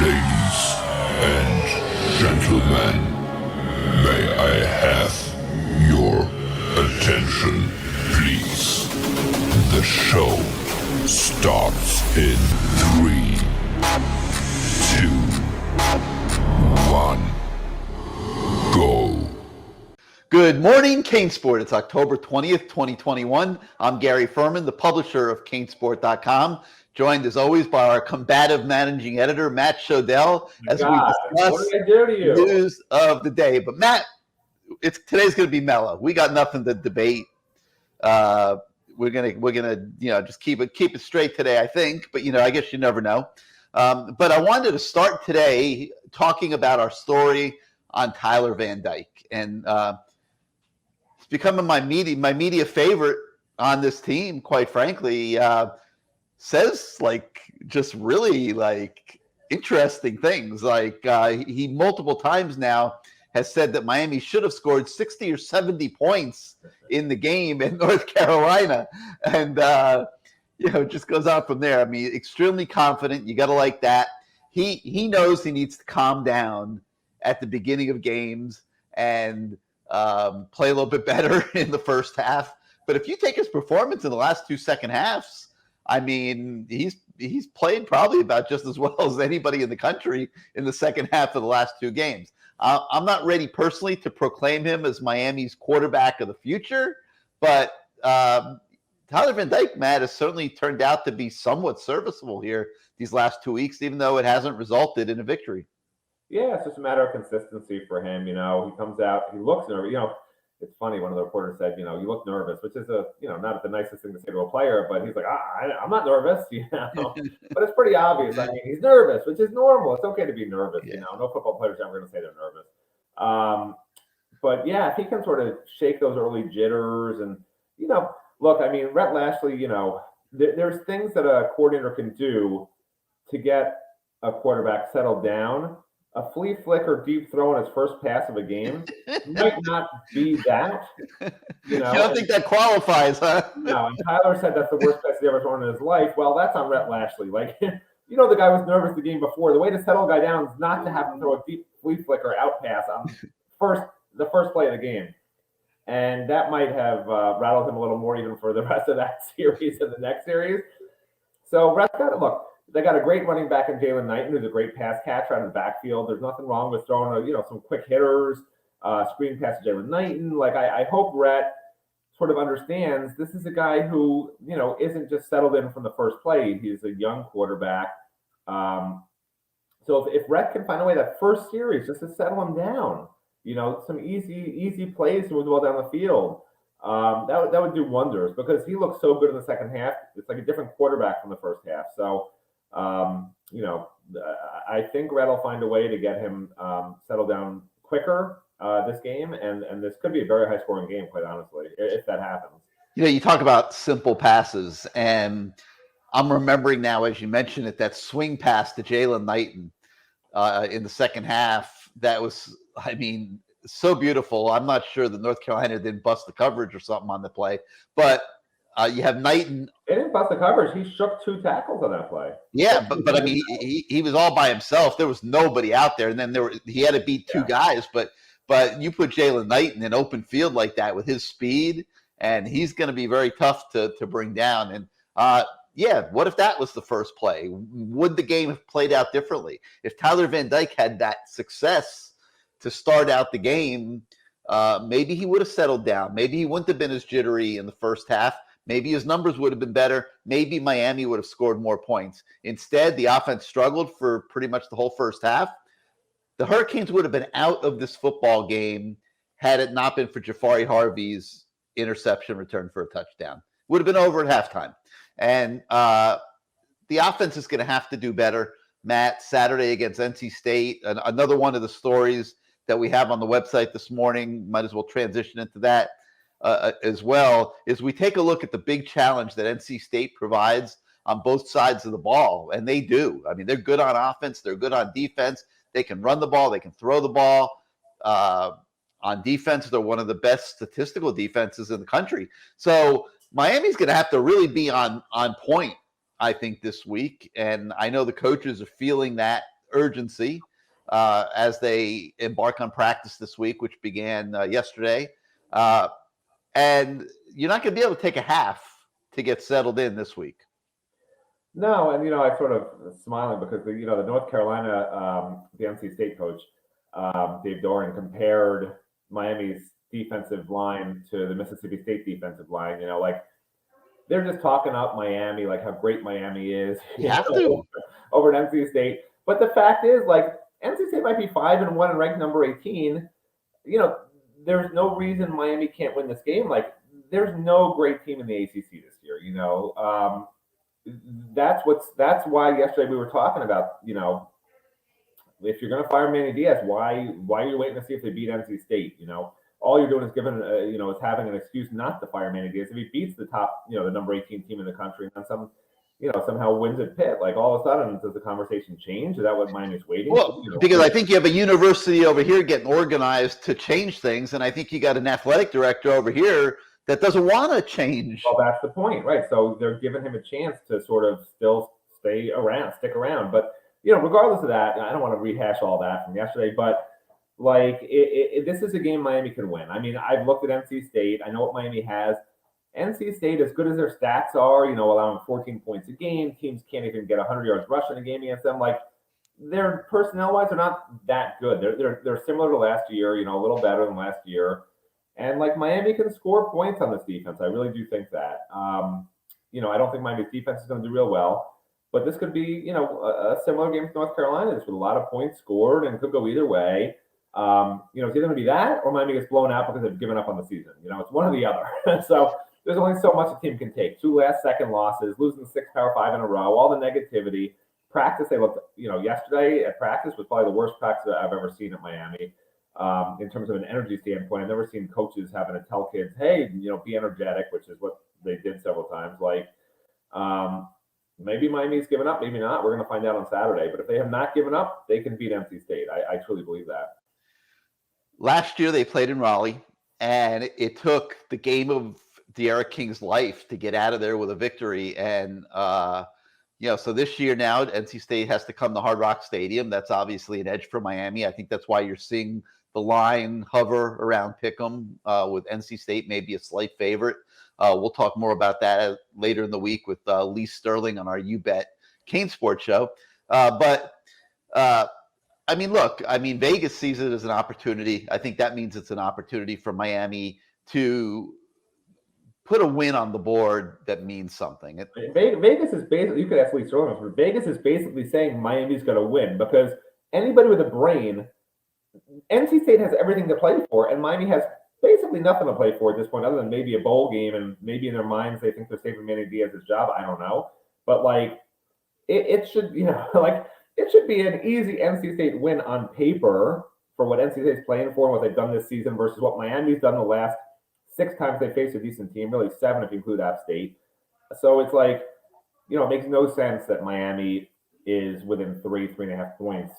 Ladies and gentlemen, may I have your attention, please? The show starts in 3, 2, 1, go. Good morning, CaneSport. It's October 20th, 2021. I'm Gary Furman, the publisher of CaneSport.com, joined as always by our combative managing editor, Matt Shodell, as we discuss what did I do to you? news of the day. But Matt, today's going to be mellow. We got nothing to debate. We're gonna just keep it straight today, I think. But I guess you never know. But I wanted to start today talking about our story on Tyler Van Dyke, and it's becoming my media favorite on this team, quite frankly. Says just really interesting things. He multiple times now has said that Miami should have scored 60 or 70 points in the game in North Carolina. And, it just goes on from there. I mean, extremely confident. You got to like that. He knows he needs to calm down at the beginning of games and play a little bit better in the first half. But if you take his performance in the last two second halves, I mean, he's played probably about just as well as anybody in the country in the second half of the last two games. I'm not ready personally to proclaim him as Miami's quarterback of the future, but Tyler Van Dyke, Matt, has certainly turned out to be somewhat serviceable here these last 2 weeks, even though it hasn't resulted in a victory. Yeah, it's just a matter of consistency for him. He comes out, he looks nervous. It's funny, one of the reporters said, you look nervous, which is not the nicest thing to say to a player, but he's like, I'm not nervous, But it's pretty obvious. I mean, he's nervous, which is normal. It's okay to be nervous, No football player's ever going to say they're nervous. But yeah, if he can sort of shake those early jitters and, look, I mean, Rhett Lashlee, there's things that a coordinator can do to get a quarterback settled down. A flea flicker deep throw on his first pass of a game might not be that. You don't think that qualifies, huh? No, and Tyler said that's the worst pass he ever thrown in his life. Well, that's on Rhett Lashlee. The guy was nervous the game before. The way to settle a guy down is not to have him throw a deep flea flicker out pass on the first play of the game. And that might have rattled him a little more even for the rest of that series and the next series. So Rhett's got to look. They got a great running back in Jalen Knighton, who's a great pass catcher out of the backfield. There's nothing wrong with throwing some quick hitters, screen pass to Jalen Knighton. I hope Rhett sort of understands this is a guy who, isn't just settled in from the first play. He's a young quarterback. So if Rhett can find a way that first series just to settle him down, some easy plays to move the ball down the field, that would do wonders because he looked so good in the second half. It's like a different quarterback from the first half. So, I think Rhett will find a way to get him settled down quicker this game, and this could be a very high-scoring game, quite honestly, if that happens. You talk about simple passes, and I'm remembering now, as you mentioned it, that swing pass to Jalen Knighton in the second half. That was, so beautiful. I'm not sure that North Carolina didn't bust the coverage or something on the play, but you have Knighton. They didn't bust the coverage. He shook 2 tackles on that play. Yeah, but I mean, he was all by himself. There was nobody out there, and then he had to beat 2 guys. But you put Jalen Knighton in open field like that with his speed, and he's going to be very tough to bring down. And what if that was the first play? Would the game have played out differently if Tyler Van Dyke had that success to start out the game? Maybe he would have settled down. Maybe he wouldn't have been as jittery in the first half. Maybe his numbers would have been better. Maybe Miami would have scored more points. Instead, the offense struggled for pretty much the whole first half. The Hurricanes would have been out of this football game had it not been for Jafari Harvey's interception return for a touchdown. Would have been over at halftime. And the offense is going to have to do better. Matt, Saturday against NC State, another one of the stories that we have on the website this morning, might as well transition into that. As well, is we take a look at the big challenge that NC State provides on both sides of the ball, and they do. I mean, they're good on offense. They're good on defense. They can run the ball. They can throw the ball. On defense, they're one of the best statistical defenses in the country. So Miami's going to have to really be on point, I think, this week. And I know the coaches are feeling that urgency as they embark on practice this week, which began yesterday. And you're not going to be able to take a half to get settled in this week. No, and I sort of smiling because the North Carolina, the NC State coach, Dave Doran, compared Miami's defensive line to the Mississippi State defensive line. Like they're just talking up Miami, like how great Miami is. You have to over at NC State. But the fact is, like NC State might be 5-1 and ranked number 18. There's no reason Miami can't win this game. Like there's no great team in the ACC this year. That's why yesterday we were talking about, if you're going to fire Manny Diaz, why are you waiting to see if they beat NC State? All you're doing is is having an excuse not to fire Manny Diaz. If he beats the top, the number 18 team in the country, and then somehow wins at Pitt, like all of a sudden, does the conversation change? Is that what Miami's waiting? Well, because I think you have a university over here getting organized to change things, and I think you got an athletic director over here that doesn't want to change. Well, that's the point, right? So they're giving him a chance to sort of still stick around. But regardless of that, I don't want to rehash all that from yesterday, but like this is a game Miami can win. I mean, I've looked at NC State. I know what Miami has. NC State, as good as their stats are, allowing 14 points a game, teams can't even get 100 yards rushing a game against them. Like their personnel-wise, they're not that good. They're similar to last year, a little better than last year. And like Miami can score points on this defense. I really do think that. I don't think Miami's defense is going to do real well, but this could be, a similar game to North Carolina, just with a lot of points scored and could go either way. It's either going to be that or Miami gets blown out because they've given up on the season. It's one or the other. So there's only so much a team can take. 2 last-second losses, losing 6 Power 5 in a row, all the negativity. Practice, they looked, yesterday at practice was probably the worst practice I've ever seen at Miami. In terms of an energy standpoint, I've never seen coaches having to tell kids, hey, be energetic, which is what they did several times. Like, maybe Miami's given up, maybe not. We're going to find out on Saturday. But if they have not given up, they can beat NC State. I truly believe that. Last year they played in Raleigh, and it took the game of De'Ara King's life to get out of there with a victory. And, so this year now, NC State has to come to Hard Rock Stadium. That's obviously an edge for Miami. I think that's why you're seeing the line hover around Pick'em with NC State, maybe a slight favorite. We'll talk more about that later in the week with Lee Sterling on our You Bet CaneSport show. Vegas sees it as an opportunity. I think that means it's an opportunity for Miami to put a win on the board that means something. Vegas is basically, you could ask Lee Sterling, but Vegas is basically saying Miami's going to win because anybody with a brain, NC State has everything to play for, and Miami has basically nothing to play for at this point other than maybe a bowl game, and maybe in their minds they think they're saving Manny Diaz's job. I don't know. But, like, it should, it should be an easy NC State win on paper for what NC State's playing for and what they've done this season versus what Miami's done the last 6 times they faced a decent team, really 7 if you include App State. So it's like, it makes no sense that Miami is within 3.5 points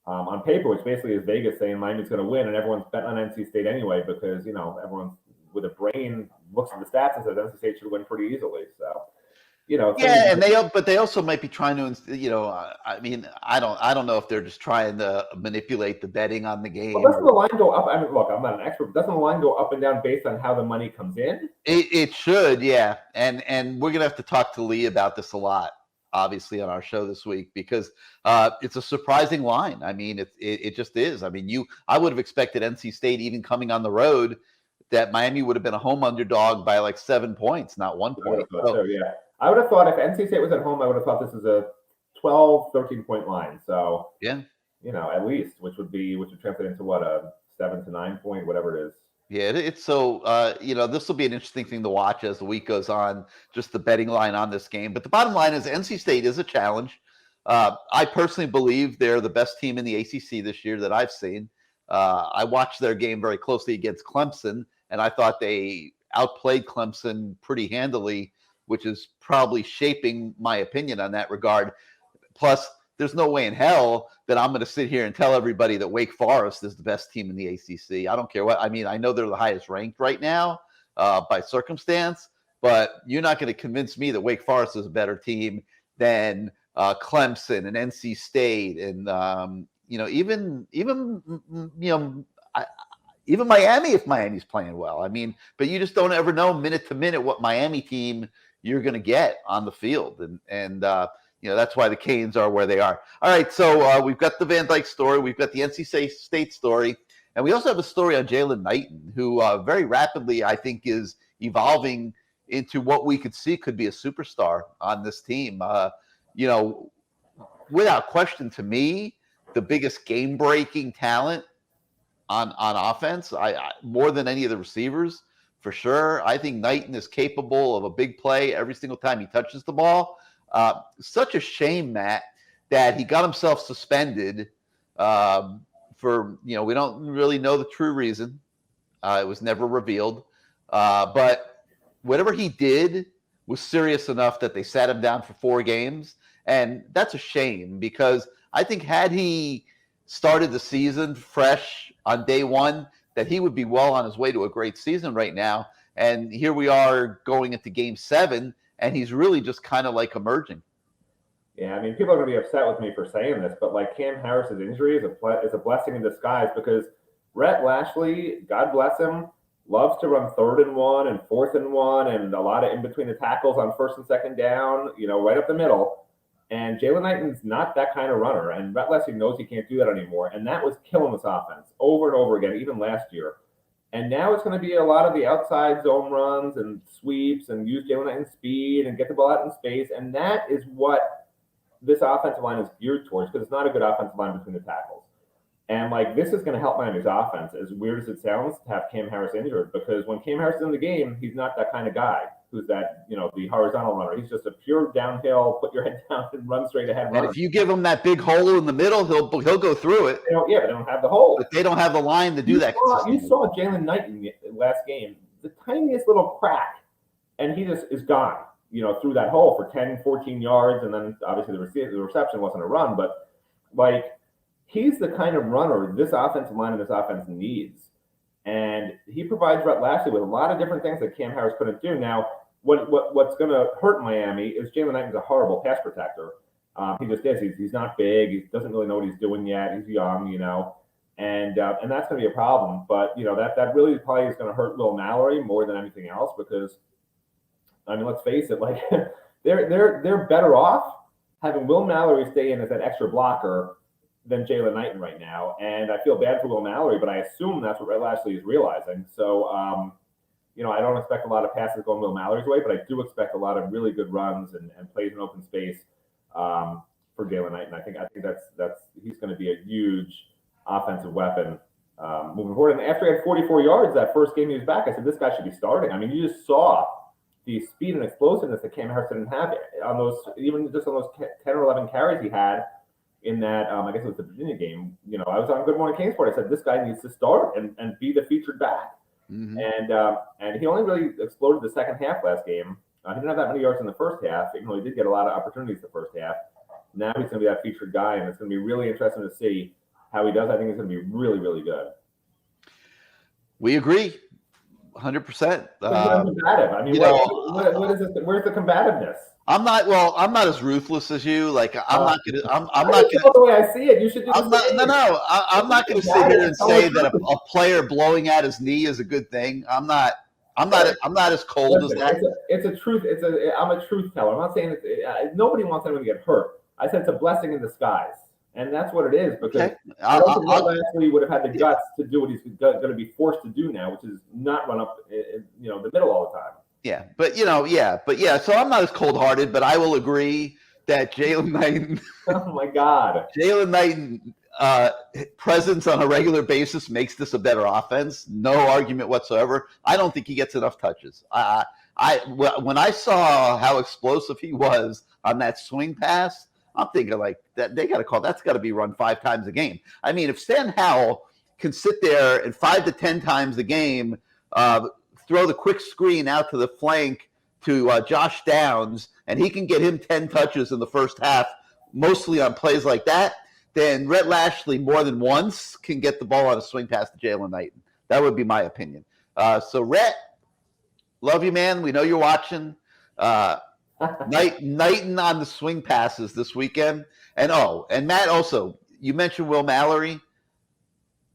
on paper, which basically is Vegas saying Miami's going to win, and everyone's betting on NC State anyway because, everyone with a brain looks at the stats and says NC State should win pretty easily. So, but they also might be trying to, I don't know if they're just trying to manipulate the betting on the game. Well, doesn't the line go up? I mean, look, I'm not an expert, but doesn't the line go up and down based on how the money comes in? It should, yeah. And we're gonna have to talk to Lee about this a lot, obviously, on our show this week because it's a surprising line. I mean, it just is. I mean, I would have expected NC State even coming on the road that Miami would have been a home underdog by like 7 points, not 1 point. Yeah. I would have thought if NC State was at home, I would have thought this is a 12, 13-point line. So, yeah, at least, which would translate into what, a 7 to 9 point, whatever it is. Yeah, it's so, this will be an interesting thing to watch as the week goes on, just the betting line on this game. But the bottom line is NC State is a challenge. I personally believe they're the best team in the ACC this year that I've seen. I watched their game very closely against Clemson, and I thought they outplayed Clemson pretty handily, which is probably shaping my opinion on that regard. Plus, there's no way in hell that I'm going to sit here and tell everybody that Wake Forest is the best team in the ACC. I don't care what. I mean, I know they're the highest ranked right now by circumstance, but you're not going to convince me that Wake Forest is a better team than Clemson and NC State, and even even Miami if Miami's playing well. I mean, but you just don't ever know minute to minute what Miami team you're going to get on the field, and that's why the Canes are where they are. All right, so we've got the Van Dyke story, we've got the NC State story, and we also have a story on Jalen Knighton, who very rapidly I think is evolving into what we could see could be a superstar on this team. Without question, to me, the biggest game-breaking talent on offense, I more than any of the receivers, for sure. I think Knighton is capable of a big play every single time he touches the ball. Such a shame, Matt, that he got himself suspended for, we don't really know the true reason. It was never revealed. But whatever he did was serious enough that they sat him down for 4 games. And that's a shame, because I think had he started the season fresh on day one, that he would be well on his way to a great season right now. And here we are going into game 7, and he's really just kind of like emerging. Yeah, I mean, people are going to be upset with me for saying this, but like Cam Harris's injury is a blessing in disguise, because Rhett Lashley, God bless him, loves to run 3rd and 1 and 4th and 1 and a lot of in between the tackles on 1st and 2nd down, right up the middle. And Jalen Knighton's not that kind of runner, and Rhett Lashley knows he can't do that anymore. And that was killing this offense over and over again, even last year. And now it's going to be a lot of the outside zone runs and sweeps and use Jalen Knighton's speed and get the ball out in space. And that is what this offensive line is geared towards, because it's not a good offensive line between the tackles. And this is going to help Miami's offense, as weird as it sounds, to have Cam Harris injured, because when Cam Harris is in the game, he's not that kind of guy who's that, the horizontal runner. He's just a pure downhill, put your head down and run straight ahead runner. And if you give him that big hole in the middle, he'll go through it. But they don't have the hole. But they don't have the line to do that. You saw Jalen Knighton last game, the tiniest little crack, and he just is gone, through that hole for 10, 14 yards. And then obviously the reception wasn't a run, but he's the kind of runner this offensive line and this offense needs. And he provides Rhett Lashley with a lot of different things that Cam Harris couldn't do. Now, what's going to hurt Miami is Jalen Knighton's a horrible pass protector. He just is. He's not big. He doesn't really know what he's doing yet. He's young, and that's going to be a problem. But that really probably is going to hurt Will Mallory more than anything else, because I mean, let's face it, they're better off having Will Mallory stay in as that extra blocker than Jalen Knighton right now. And I feel bad for Will Mallory, but I assume that's what Rhett Lashley is realizing. So, I don't expect a lot of passes going Will Mallory's way, but I do expect a lot of really good runs and plays in open space for Jalen Knighton. I think that's he's going to be a huge offensive weapon moving forward. And after he had 44 yards that first game he was back, I said, this guy should be starting. I mean, you just saw the speed and explosiveness that Cam Harris didn't have on those, even just on those 10 or 11 carries he had in that, I guess it was the Virginia game. I was on Good Morning CaneSport. I said, this guy needs to start and be the featured back. Mm-hmm. And he only really exploded the second half last game. He didn't have that many yards in the first half, even though he did get a lot of opportunities the first half. Now he's going to be that featured guy, and it's going to be really interesting to see how he does. I think it's going to be really, really good. We agree, 100%. Combative. I mean, what is this? Where's the combativeness? I'm not as ruthless as you. I'm not gonna. The way I see it, you should do. I'm not gonna sit here and say that a player blowing out his knee is a good thing. I'm not as cold as that. It's a truth. I'm a truth teller. I'm not saying nobody wants anyone to get hurt. I said it's a blessing in disguise, and that's what it is. Because I don't think Lashley would have had the guts to do what he's going to be forced to do now, which is not run up, the middle all the time. Yeah, but so I'm not as cold-hearted, but I will agree that Jalen Knighton. Oh my God, Jalen Knighton presence on a regular basis makes this a better offense. No argument whatsoever. I don't think he gets enough touches. When I saw how explosive he was on that swing pass, I'm thinking that they got to call. That's got to be run 5 times a game. I mean, if Stan Howell can sit there and 5 to 10 times a game. Throw the quick screen out to the flank to Josh Downs, and he can get him 10 touches in the first half, mostly on plays like that, then Rhett Lashley more than once can get the ball on a swing pass to Jalen Knighton. That would be my opinion. So, Rhett, love you, man. We know you're watching. Knighton on the swing passes this weekend. And Matt, also, you mentioned Will Mallory.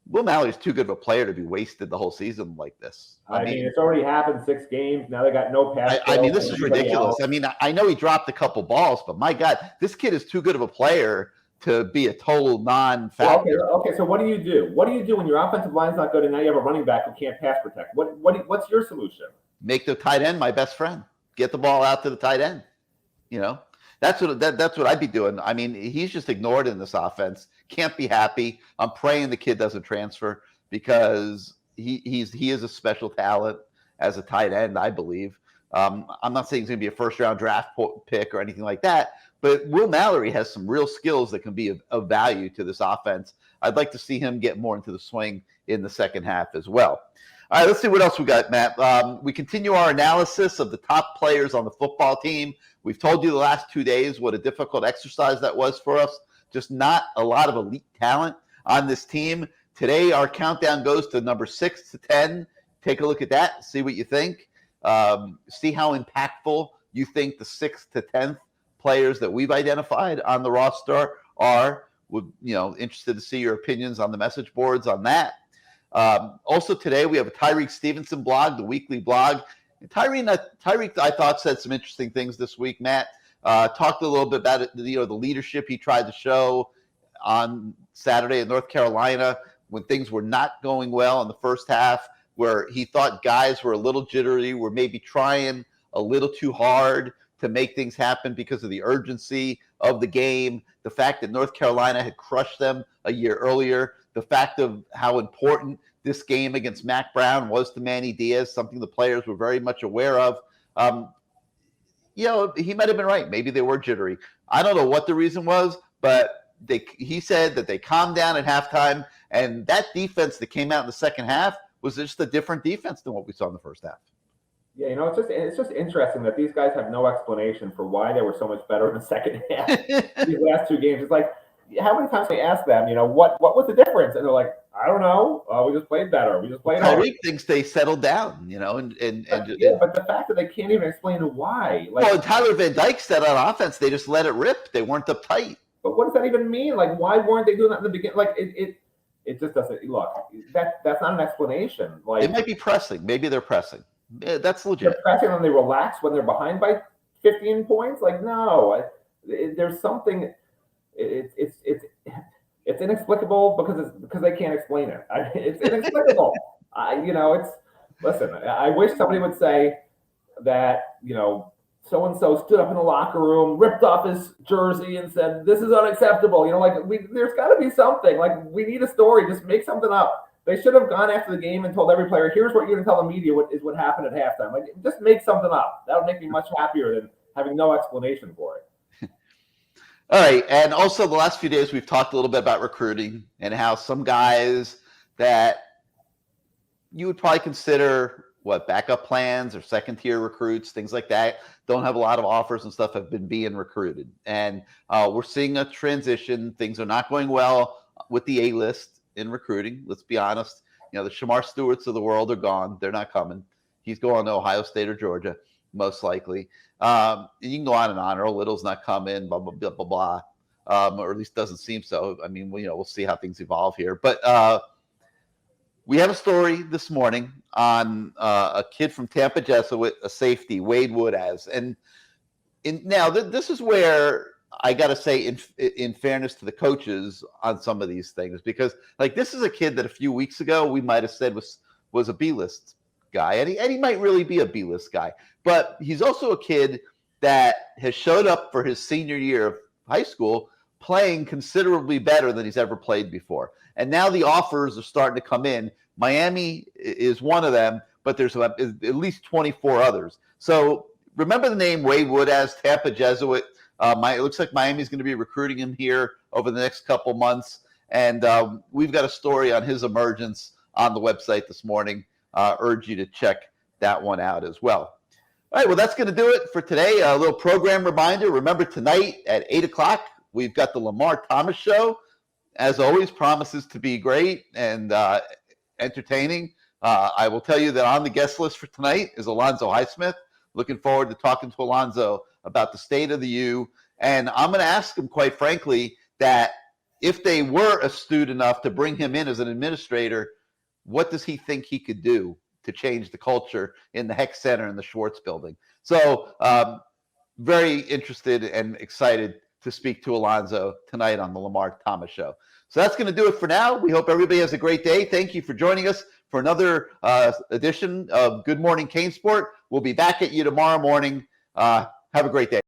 Will Mallory's too good of a player to be wasted the whole season like this. I mean, it's already happened 6 games. Now they got no pass. I mean, this is ridiculous. Else. I mean, I know he dropped a couple balls, but my God, this kid is too good of a player to be a total non-factor. Okay. So what do you do? What do you do when your offensive line's not good and now you have a running back who can't pass protect? What's your solution? Make the tight end my best friend. Get the ball out to the tight end. You know, that's what I'd be doing. I mean, he's just ignored in this offense. Can't be happy. I'm praying the kid doesn't transfer because he is a special talent as a tight end, I believe. I'm not saying he's going to be a first-round draft pick or anything like that, but Will Mallory has some real skills that can be of value to this offense. I'd like to see him get more into the swing in the second half as well. All right, let's see what else we got, Matt. We continue our analysis of the top players on the football team. We've told you the last 2 days what a difficult exercise that was for us. Just not a lot of elite talent on this team. Today, our countdown goes to number 6 to 10. Take a look at that. See what you think. See how impactful you think the 6th to 10th players that we've identified on the roster are. Interested to see your opinions on the message boards on that. Also today, we have a Tyreek Stevenson blog, the weekly blog. And Tyreek, I thought, said some interesting things this week, Matt. Talked a little bit about it, the leadership he tried to show on Saturday in North Carolina when things were not going well in the first half, where he thought guys were a little jittery, were maybe trying a little too hard to make things happen because of the urgency of the game, the fact that North Carolina had crushed them a year earlier, the fact of how important this game against Mac Brown was to Manny Diaz, something the players were very much aware of. He might have been right. Maybe they were jittery. I don't know what the reason was, but he said that they calmed down at halftime, and that defense that came out in the second half was just a different defense than what we saw in the first half. Yeah, it's just interesting that these guys have no explanation for why they were so much better in the second half. These last 2 games, it's like, how many times we ask them, what was the difference? And they're like, I don't know. We just played better. We just played harder. Tyreek thinks they settled down, but the fact that they can't even explain why. Well, Tyler Van Dyke said on offense, they just let it rip. They weren't uptight. But what does that even mean? Like, why weren't they doing that in the beginning? Like, it just doesn't look. That's not an explanation. Like, it might be pressing. Maybe they're pressing. Yeah, that's legit. They're pressing and they relax when they're behind by 15 points. Like, no, there's something. It's inexplicable because they can't explain it. It's inexplicable. Listen. I wish somebody would say that so and so stood up in the locker room, ripped off his jersey, and said, "This is unacceptable." There's got to be something. Like, we need a story. Just make something up. They should have gone after the game and told every player, "Here's what you're going to tell the media what happened at halftime." Like, just make something up. That would make me much happier than having no explanation for it. All right, and also the last few days we've talked a little bit about recruiting and how some guys that you would probably consider backup plans or second-tier recruits, things like that, don't have a lot of offers and stuff, have been being recruited. And we're seeing a transition. Things are not going well with the A-list in recruiting. Let's be honest. The Shamar Stewarts of the world are gone. They're not coming. He's going to Ohio State or Georgia, most likely. And you can go on and on. Earl Little's not coming, blah, blah, blah, blah, blah. Or at least doesn't seem so. I mean, we'll see how things evolve here. But we have a story this morning on a kid from Tampa Jesuit, a safety, Wade Woodaz. And now this is where I got to say, in fairness to the coaches on some of these things, because this is a kid that a few weeks ago we might have said was a B-list guy, and he might really be a B-list guy, but he's also a kid that has showed up for his senior year of high school playing considerably better than he's ever played before. And now the offers are starting to come in. Miami is one of them, but there's at least 24 others. So remember the name Wade Woodaz, Tampa Jesuit. It looks like Miami's going to be recruiting him here over the next couple months. And we've got a story on his emergence on the website this morning. Urge you to check that one out as well. All right, well, that's going to do it for today. A little program reminder. Remember, tonight at 8 o'clock, we've got the Lamar Thomas Show. As always, promises to be great and entertaining. I will tell you that on the guest list for tonight is Alonzo Highsmith. Looking forward to talking to Alonzo about the state of the U. And I'm going to ask him, quite frankly, that if they were astute enough to bring him in as an administrator, what does he think he could do to change the culture in the Heck Center and the Schwartz building? So very interested and excited to speak to Alonzo tonight on the Lamar Thomas Show. So that's going to do it for now. We hope everybody has a great day. Thank you for joining us for another edition of Good Morning CaneSport. We'll be back at you tomorrow morning. Have a great day.